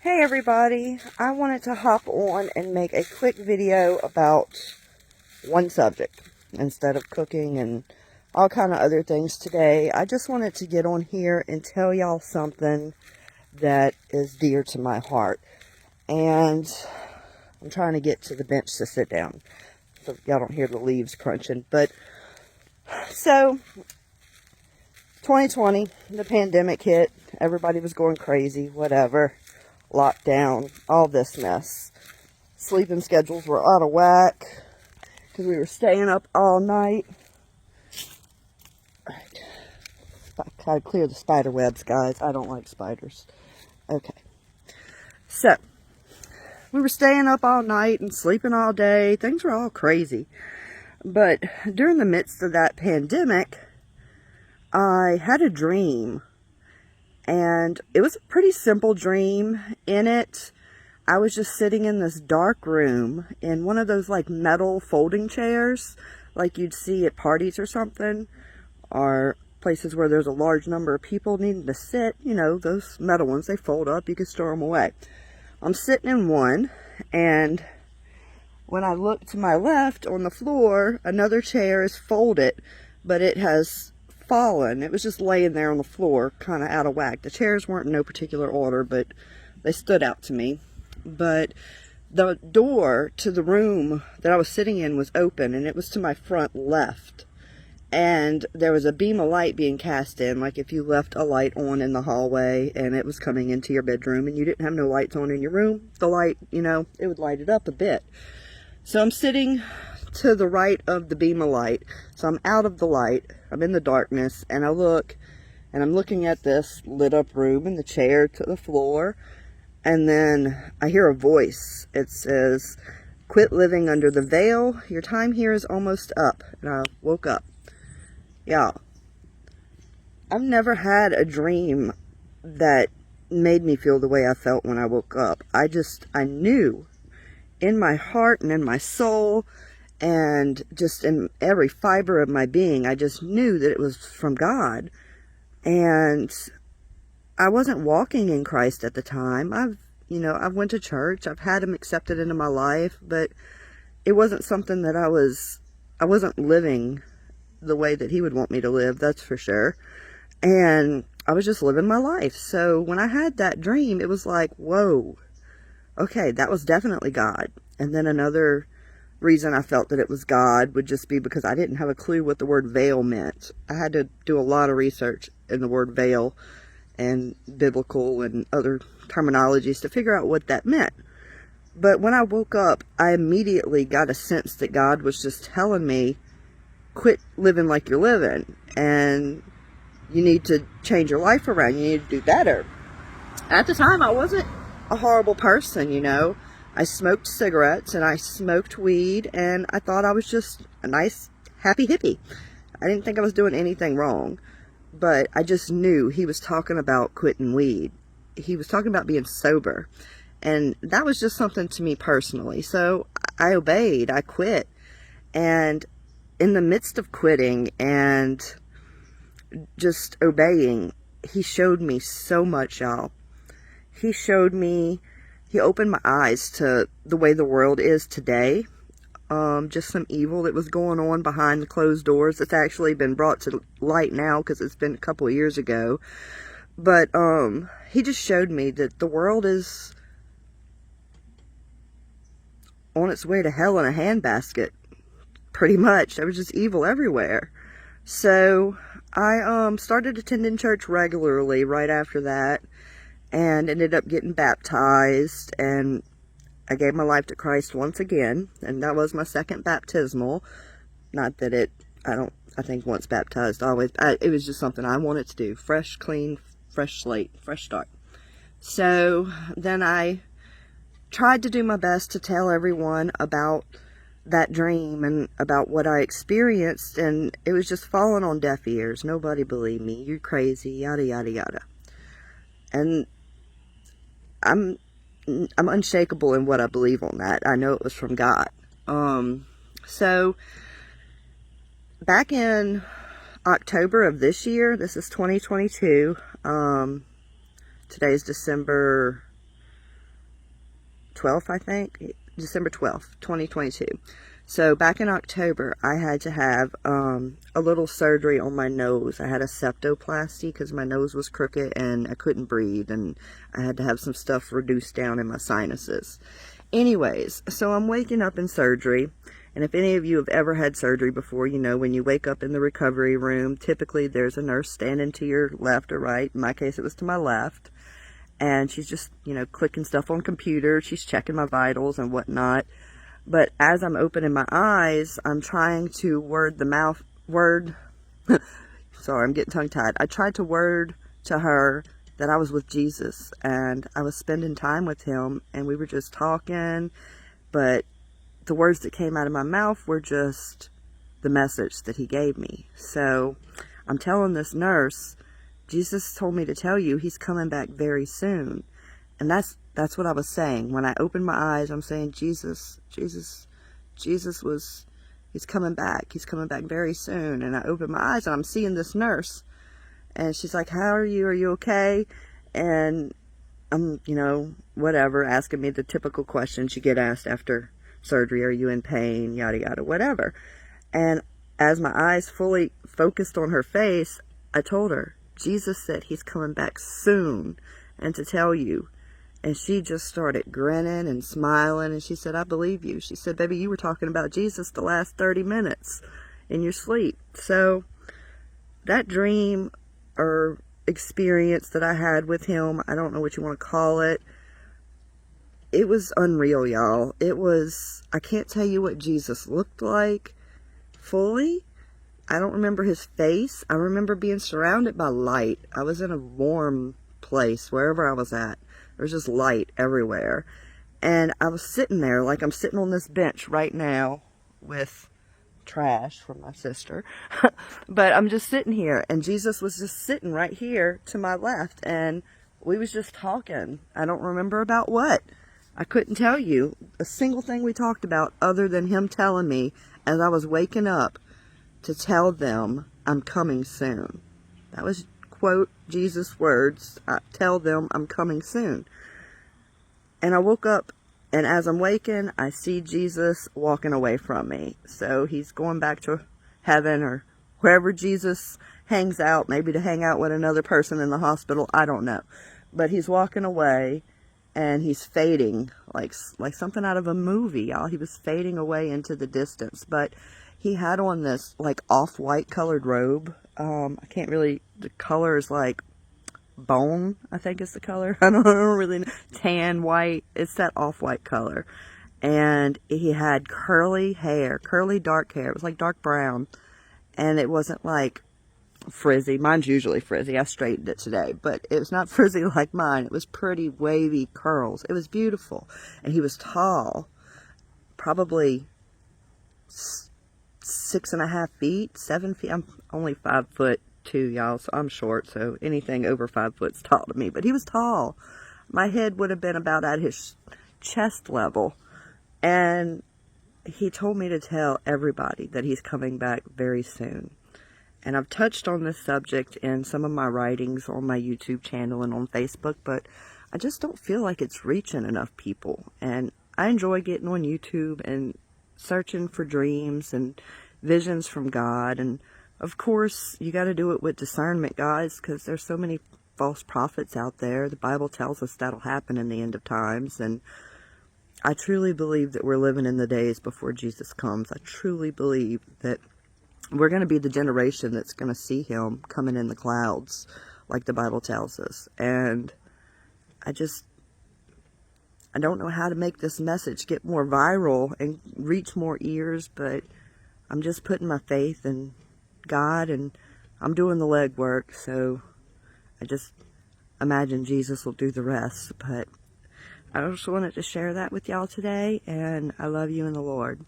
Hey everybody, I wanted to hop on and make a quick video about one subject instead of cooking and all kind of other things today. I just wanted to get on here and tell y'all something that is dear to my heart. And I'm trying to get to the bench to sit down so y'all don't hear the leaves crunching. But so 2020, the pandemic hit, everybody was going crazy, whatever. Lockdown, all this mess. Sleeping schedules were out of whack because we were staying up all night. Alright, gotta clear the spider webs, guys. I don't like spiders. Okay, so we were staying up all night and sleeping all day. Things were all crazy. But during the midst of that pandemic, I had a dream. And it was a pretty simple dream. In it, I was just sitting in this dark room in one of those like metal folding chairs like you'd see at parties or something, or places where there's a large number of people needing to sit. You know, those metal ones, they fold up, you can store them away. I'm sitting in one, and when I look to my left on the floor, another chair is folded, but it has fallen. It was just laying there on the floor, kind of out of whack. The chairs weren't in no particular order, but they stood out to me. But the door to the room that I was sitting in was open, and it was to my front left. And there was a beam of light being cast in, like if you left a light on in the hallway and it was coming into your bedroom and you didn't have no lights on in your room, the light, you know, it would light it up a bit. So I'm sitting to the right of the beam of light. So I'm out of the light. I'm in the darkness, and I look, and I'm looking at this lit up room and the chair to the floor. And then I hear a voice. It says, "Quit living under the veil. Your time here is almost up." And I woke up. Y'all, I've never had a dream that made me feel the way I felt when I woke up. I knew in my heart and in my soul and just in every fiber of my being, I just knew that it was from God. And I wasn't walking in Christ at the time. I've went to church. I've had him accepted into my life, but it wasn't something that I wasn't living the way that he would want me to live, that's for sure. And I was just living my life. So when I had that dream, it was like, whoa, okay, that was definitely God. And then another reason I felt that it was God would just be because I didn't have a clue what the word veil meant. I had to do a lot of research in the word veil and biblical and other terminologies to figure out what that meant. But when I woke up, I immediately got a sense that God was just telling me, quit living like you're living, and you need to change your life around. You need to do better. At the time, I wasn't a horrible person, you know. I smoked cigarettes and I smoked weed, and I thought I was just a nice, happy hippie. I didn't think I was doing anything wrong, but I just knew he was talking about quitting weed. He was talking about being sober, and that was just something to me personally. So I obeyed, I quit, and in the midst of quitting and just obeying, he showed me so much, y'all. He opened my eyes to the way the world is today. Just some evil that was going on behind the closed doors. It's actually been brought to light now because it's been a couple of years ago. But he just showed me that the world is on its way to hell in a handbasket. Pretty much. There was just evil everywhere. So I started attending church regularly right after that, and ended up getting baptized, and I gave my life to Christ once again, and that was my second baptismal. Not that I think once baptized, always. It was just something I wanted to do. Fresh, clean, fresh slate, fresh start. So then I tried to do my best to tell everyone about that dream and about what I experienced, and it was just falling on deaf ears. Nobody believed me. You're crazy, yada, yada, yada. And I'm unshakable in what I believe on that. I know it was from God. So back in October of this year, this is 2022, today's December 12th, I think. December 12th, 2022. So back in October, I had to have a little surgery on my nose. I had a septoplasty because my nose was crooked and I couldn't breathe, and I had to have some stuff reduced down in my sinuses. Anyways, so I'm waking up in surgery, and if any of you have ever had surgery before, you know when you wake up in the recovery room, typically there's a nurse standing to your left or right. In my case, it was to my left, and she's just, you know, clicking stuff on computer. She's checking my vitals and whatnot. But as I'm opening my eyes, I'm trying to sorry, I'm getting tongue-tied. I tried to word to her that I was with Jesus, and I was spending time with him, and we were just talking, but the words that came out of my mouth were just the message that he gave me. So I'm telling this nurse, Jesus told me to tell you he's coming back very soon. And that's what I was saying. When I opened my eyes, I'm saying, he's coming back. He's coming back very soon. And I opened my eyes and I'm seeing this nurse. And she's like, how are you? Are you okay? And I'm, you know, whatever, asking me the typical questions you get asked after surgery. Are you in pain? Yada, yada, whatever. And as my eyes fully focused on her face, I told her, Jesus said he's coming back soon and to tell you. And she just started grinning and smiling, and she said, I believe you. She said, baby, you were talking about Jesus the last 30 minutes in your sleep. So that dream or experience that I had with him, I don't know what you want to call it, it was unreal, y'all. It was, I can't tell you what Jesus looked like fully. I don't remember his face. I remember being surrounded by light. I was in a warm place wherever I was at. There was just light everywhere. And I was sitting there like I'm sitting on this bench right now with trash from my sister. But I'm just sitting here, and Jesus was just sitting right here to my left, and we was just talking. I don't remember about what. I couldn't tell you a single thing we talked about other than him telling me as I was waking up to tell them I'm coming soon. That was, quote, Jesus' words. Tell them I'm coming soon. And I woke up, and as I'm waking, I see Jesus walking away from me. So he's going back to heaven or wherever Jesus hangs out, maybe to hang out with another person in the hospital. I don't know. But he's walking away, and he's fading like something out of a movie, y'all. He was fading away into the distance. But he had on this like off-white colored robe. I can't really, the color is like bone, I think is the color. I don't really know. Tan, white. It's that off-white color. And he had curly hair, curly dark hair. It was like dark brown. And it wasn't like frizzy. Mine's usually frizzy. I straightened it today. But it was not frizzy like mine. It was pretty wavy curls. It was beautiful. And he was tall. Probably 6.5 feet, 7 feet. I'm only 5'2", y'all, so I'm short, so anything over 5 foot's tall to me. But he was tall. My head would have been about at his chest level. And he told me to tell everybody that he's coming back very soon. And I've touched on this subject in some of my writings on my YouTube channel and on Facebook, but I just don't feel like it's reaching enough people. And I enjoy getting on YouTube and searching for dreams and visions from God. And of course, you got to do it with discernment, guys, because there's so many false prophets out there. The Bible tells us that'll happen in the end of times. And I truly believe that we're living in the days before Jesus comes. I truly believe that we're going to be the generation that's going to see him coming in the clouds, like the Bible tells us. And I don't know how to make this message get more viral and reach more ears, but I'm just putting my faith in God, and I'm doing the legwork, so I just imagine Jesus will do the rest. But I just wanted to share that with y'all today, and I love you in the Lord.